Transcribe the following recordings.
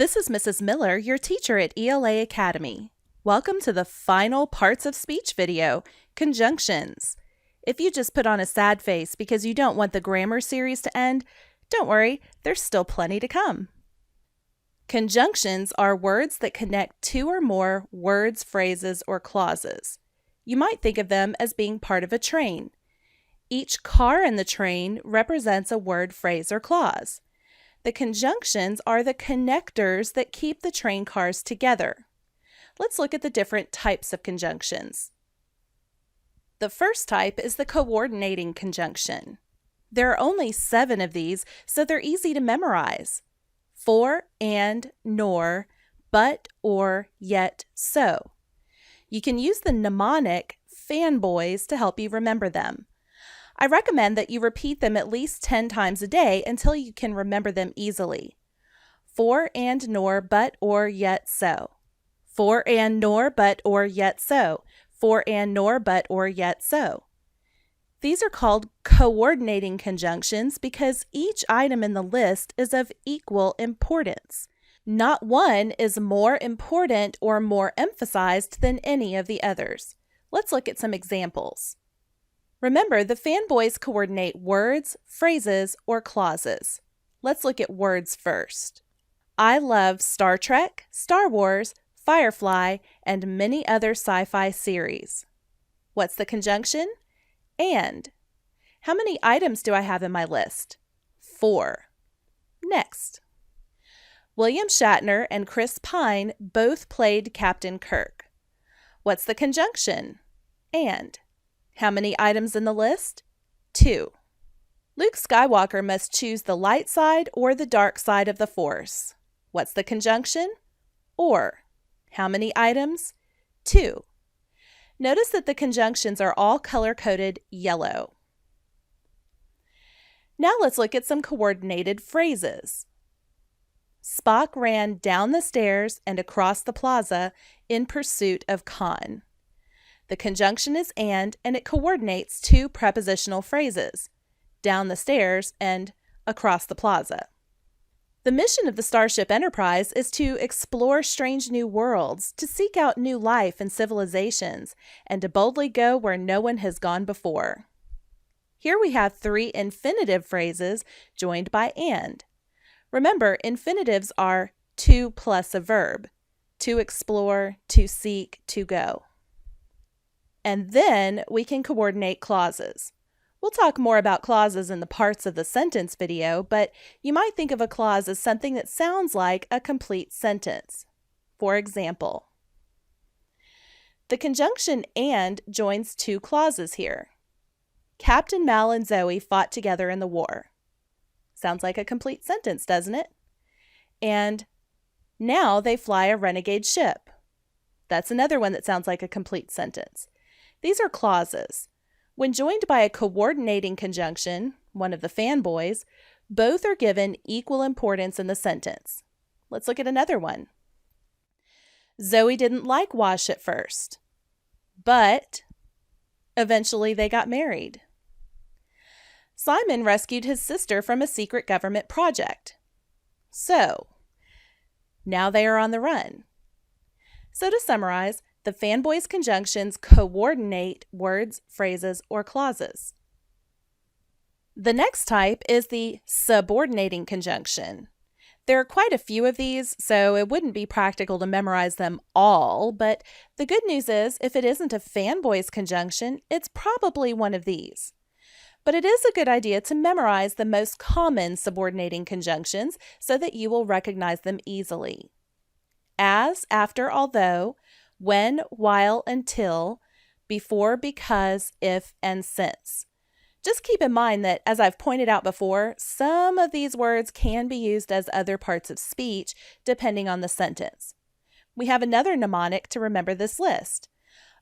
This is Mrs. Miller, your teacher at ELA Academy. Welcome to the final parts of speech video, conjunctions. If you just put on a sad face because you don't want the grammar series to end, don't worry, there's still plenty to come. Conjunctions are words that connect two or more words, phrases, or clauses. You might think of them as being part of a train. Each car in the train represents a word, phrase, or clause. The conjunctions are the connectors that keep the train cars together. Let's look at the different types of conjunctions. The first type is the coordinating conjunction. There are only 7 of these, so they're easy to memorize. For, and, nor, but, or, yet, so. You can use the mnemonic fanboys to help you remember them. I recommend that you repeat them at least 10 times a day until you can remember them easily. For and nor, but, or, yet, so. For and nor, but, or, yet, so. For and nor, but, or, yet, so. These are called coordinating conjunctions because each item in the list is of equal importance. Not one is more important or more emphasized than any of the others. Let's look at some examples. Remember, the fanboys coordinate words, phrases, or clauses. Let's look at words first. I love Star Trek, Star Wars, Firefly, and many other sci-fi series. What's the conjunction? And. How many items do I have in my list? 4. Next. William Shatner and Chris Pine both played Captain Kirk. What's the conjunction? And. How many items in the list? 2. Luke Skywalker must choose the light side or the dark side of the Force. What's the conjunction? Or. How many items? 2. Notice that the conjunctions are all color-coded yellow. Now let's look at some coordinated phrases. Spock ran down the stairs and across the plaza in pursuit of Khan. The conjunction is and it coordinates 2 prepositional phrases, down the stairs and across the plaza. The mission of the Starship Enterprise is to explore strange new worlds, to seek out new life and civilizations, and to boldly go where no one has gone before. Here we have 3 infinitive phrases joined by and. Remember, infinitives are to plus a verb, to explore, to seek, to go. And then we can coordinate clauses. We'll talk more about clauses in the parts of the sentence video, but you might think of a clause as something that sounds like a complete sentence. For example, the conjunction and joins 2 clauses here. Captain Mal and Zoe fought together in the war. Sounds like a complete sentence, doesn't it? And now they fly a renegade ship. That's another one that sounds like a complete sentence. These are clauses. When joined by a coordinating conjunction, one of the fanboys, both are given equal importance in the sentence. Let's look at another one. Zoe didn't like Wash at first, but eventually they got married. Simon rescued his sister from a secret government project. So, now they are on the run. So to summarize, the fanboys' conjunctions coordinate words, phrases, or clauses. The next type is the subordinating conjunction. There are quite a few of these, so it wouldn't be practical to memorize them all, but the good news is if it isn't a fanboys conjunction, it's probably one of these. But it is a good idea to memorize the most common subordinating conjunctions so that you will recognize them easily. As, after, although, when, while, until, before, because, if, and since. Just keep in mind that, as I've pointed out before, some of these words can be used as other parts of speech, depending on the sentence. We have another mnemonic to remember this list.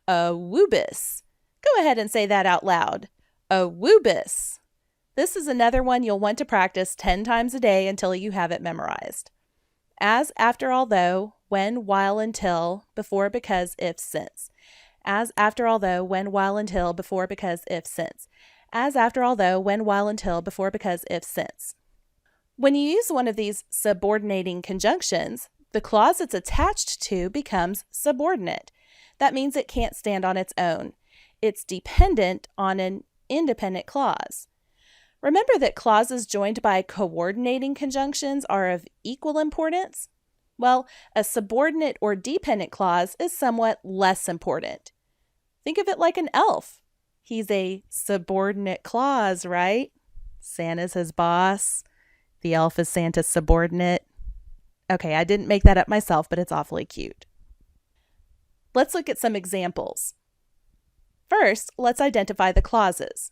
A woobus. Go ahead and say that out loud. A woobus. This is another one you'll want to practice 10 times a day until you have it memorized. As, after, although, when, while, until, before, because, if, since. As, after, although, when, while, until, before, because, if, since. As, after, although, when, while, until, before, because, if, since. When you use one of these subordinating conjunctions, the clause it's attached to becomes subordinate. That means it can't stand on its own. It's dependent on an independent clause. Remember that clauses joined by coordinating conjunctions are of equal importance? Well, a subordinate or dependent clause is somewhat less important. Think of it like an elf. He's a subordinate clause, right? Santa's his boss. The elf is Santa's subordinate. Okay, I didn't make that up myself, but it's awfully cute. Let's look at some examples. First, let's identify the clauses.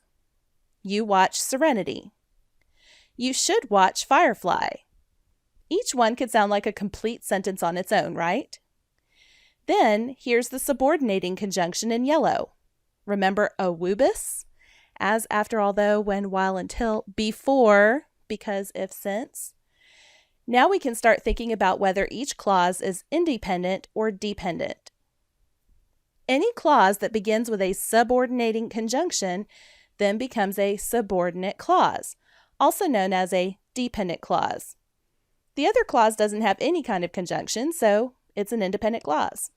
You watch Serenity. You should watch Firefly. Each one could sound like a complete sentence on its own, right? Then, here's the subordinating conjunction in yellow. Remember awubis? As, after, although, when, while, until, before, because, if, since. Now we can start thinking about whether each clause is independent or dependent. Any clause that begins with a subordinating conjunction then becomes a subordinate clause, also known as a dependent clause. The other clause doesn't have any kind of conjunction, so it's an independent clause.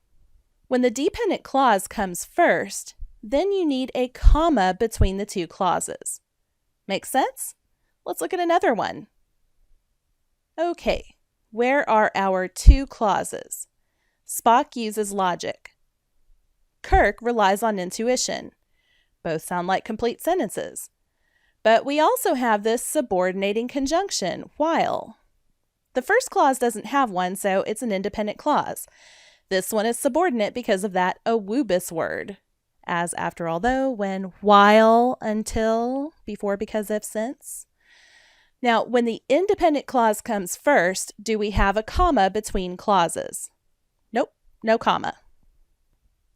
When the dependent clause comes first, then you need a comma between the two clauses. Make sense? Let's look at another one. Okay, where are our two clauses? Spock uses logic. Kirk relies on intuition. Both sound like complete sentences. But we also have this subordinating conjunction, while. The first clause doesn't have one, so it's an independent clause. This one is subordinate because of that awubis word. As, after, although, when, while, until, before, because, if, since. Now, when the independent clause comes first, do we have a comma between clauses? Nope, no comma.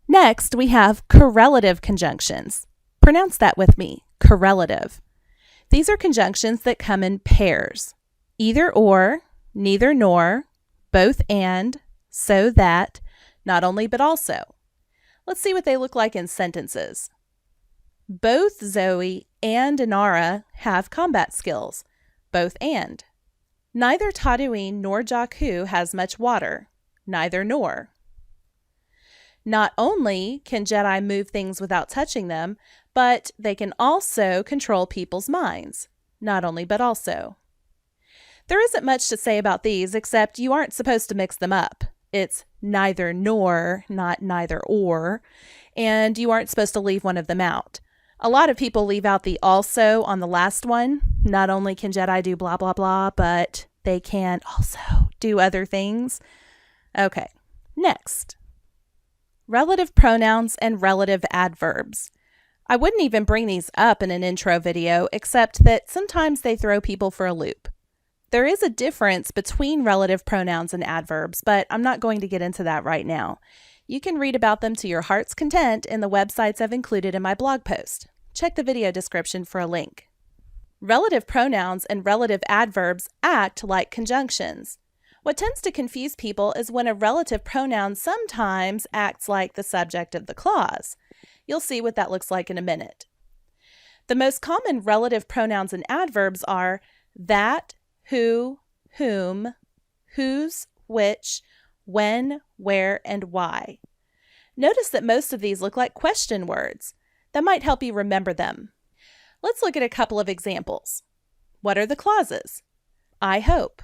Next, we have correlative conjunctions. Pronounce that with me, correlative. These are conjunctions that come in pairs. Either or, neither nor, both and, so that, not only but also. Let's see what they look like in sentences. Both Zoe and Inara have combat skills. Both and. Neither Tatooine nor Jakku has much water. Neither nor. Not only can Jedi move things without touching them, but they can also control people's minds. Not only but also. There isn't much to say about these except you aren't supposed to mix them up. It's neither nor, not neither or, and you aren't supposed to leave one of them out. A lot of people leave out the also on the last one. Not only can Jedi do blah, blah, blah, but they can also do other things. Okay, next. Relative pronouns and relative adverbs. I wouldn't even bring these up in an intro video, except that sometimes they throw people for a loop. There is a difference between relative pronouns and adverbs, but I'm not going to get into that right now. You can read about them to your heart's content in the websites I've included in my blog post. Check the video description for a link. Relative pronouns and relative adverbs act like conjunctions. What tends to confuse people is when a relative pronoun sometimes acts like the subject of the clause. You'll see what that looks like in a minute. The most common relative pronouns and adverbs are that, who, whom, whose, which, when, where, and why. Notice that most of these look like question words. That might help you remember them. Let's look at a couple of examples. What are the clauses? I hope.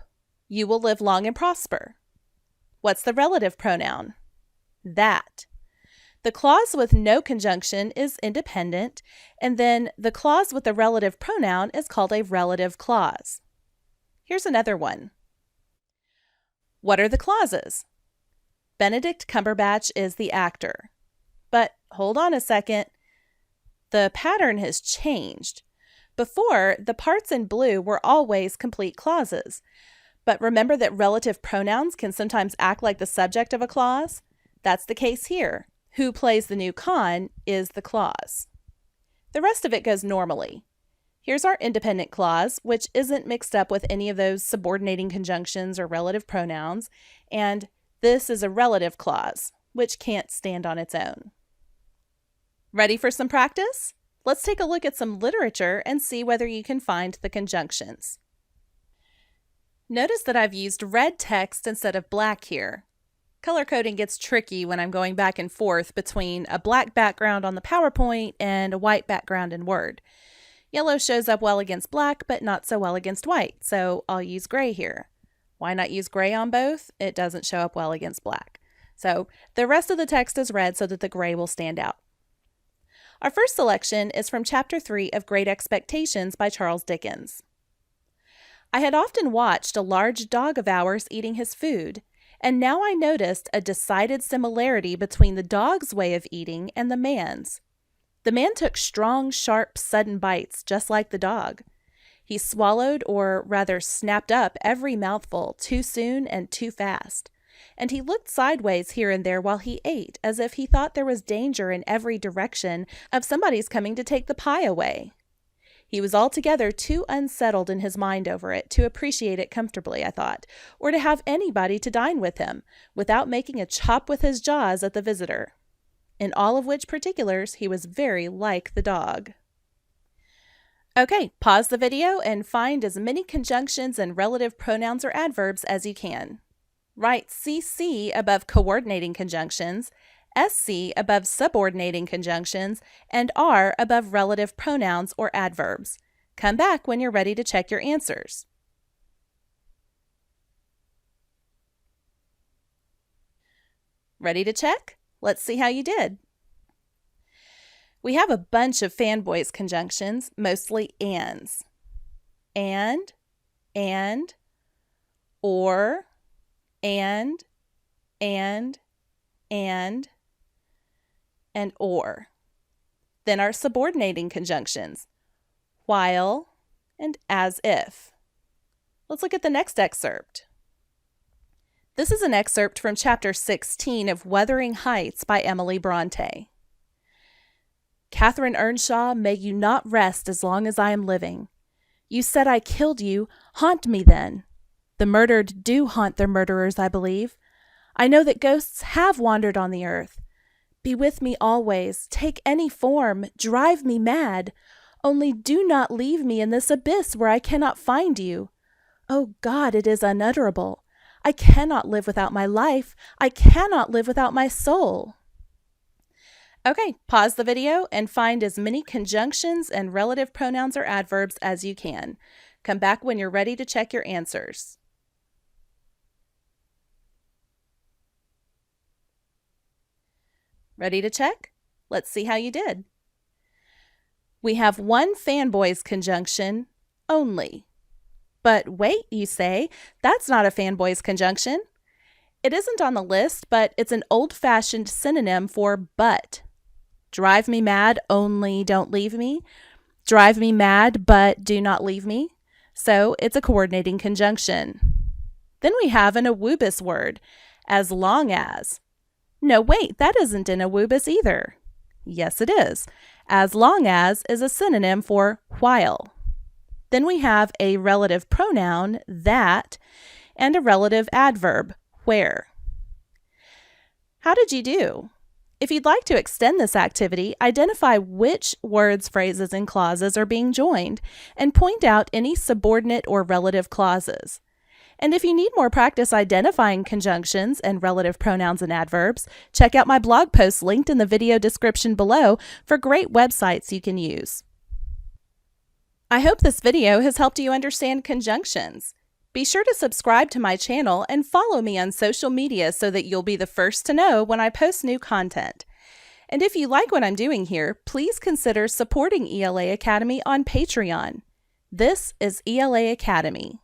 You will live long and prosper. What's the relative pronoun? That. The clause with no conjunction is independent, and then the clause with the relative pronoun is called a relative clause. Here's another one. What are the clauses? Benedict Cumberbatch is the actor. But hold on a second. The pattern has changed. Before, the parts in blue were always complete clauses. But remember that relative pronouns can sometimes act like the subject of a clause? That's the case here. Who plays the new Khan is the clause. The rest of it goes normally. Here's our independent clause, which isn't mixed up with any of those subordinating conjunctions or relative pronouns, and this is a relative clause, which can't stand on its own. Ready for some practice? Let's take a look at some literature and see whether you can find the conjunctions. Notice that I've used red text instead of black here. Color coding gets tricky when I'm going back and forth between a black background on the PowerPoint and a white background in Word. Yellow shows up well against black, but not so well against white, so I'll use gray here. Why not use gray on both? It doesn't show up well against black. So the rest of the text is red so that the gray will stand out. Our first selection is from Chapter 3 of Great Expectations by Charles Dickens. I had often watched a large dog of ours eating his food, and now I noticed a decided similarity between the dog's way of eating and the man's. The man took strong, sharp, sudden bites, just like the dog. He swallowed, or rather snapped up, every mouthful too soon and too fast. And he looked sideways here and there while he ate, as if he thought there was danger in every direction of somebody's coming to take the pie away. He was altogether too unsettled in his mind over it to appreciate it comfortably, I thought, or to have anybody to dine with him, without making a chop with his jaws at the visitor. In all of which particulars, he was very like the dog. Okay, pause the video and find as many conjunctions and relative pronouns or adverbs as you can. Write CC above coordinating conjunctions, SC above subordinating conjunctions, and R above relative pronouns or adverbs. Come back when you're ready to check your answers. Ready to check? Let's see how you did. We have a bunch of fanboys conjunctions, mostly ands. And, or, and, and or. Then our subordinating conjunctions, while and as if. Let's look at the next excerpt. This is an excerpt from Chapter 16 of Wuthering Heights by Emily Bronte. Catherine Earnshaw, may you not rest as long as I am living. You said I killed you. Haunt me then. The murdered do haunt their murderers, I believe. I know that ghosts have wandered on the earth. Be with me always. Take any form. Drive me mad. Only do not leave me in this abyss where I cannot find you. Oh God, it is unutterable. I cannot live without my life. I cannot live without my soul. Okay, pause the video and find as many conjunctions and relative pronouns or adverbs as you can. Come back when you're ready to check your answers. Ready to check? Let's see how you did. We have one fanboys conjunction, only. But wait, you say, that's not a fanboys conjunction. It isn't on the list, but it's an old-fashioned synonym for but. Drive me mad, only don't leave me. Drive me mad, but do not leave me. So it's a coordinating conjunction. Then we have an awubis word, as long as. No, wait, that isn't in awubis either. Yes, it is. As long as is a synonym for while. Then we have a relative pronoun, that, and a relative adverb, where. How did you do? If you'd like to extend this activity, identify which words, phrases, and clauses are being joined, and point out any subordinate or relative clauses. And if you need more practice identifying conjunctions and relative pronouns and adverbs, check out my blog post linked in the video description below for great websites you can use. I hope this video has helped you understand conjunctions. Be sure to subscribe to my channel and follow me on social media so that you'll be the first to know when I post new content. And if you like what I'm doing here, please consider supporting ELA Academy on Patreon. This is ELA Academy.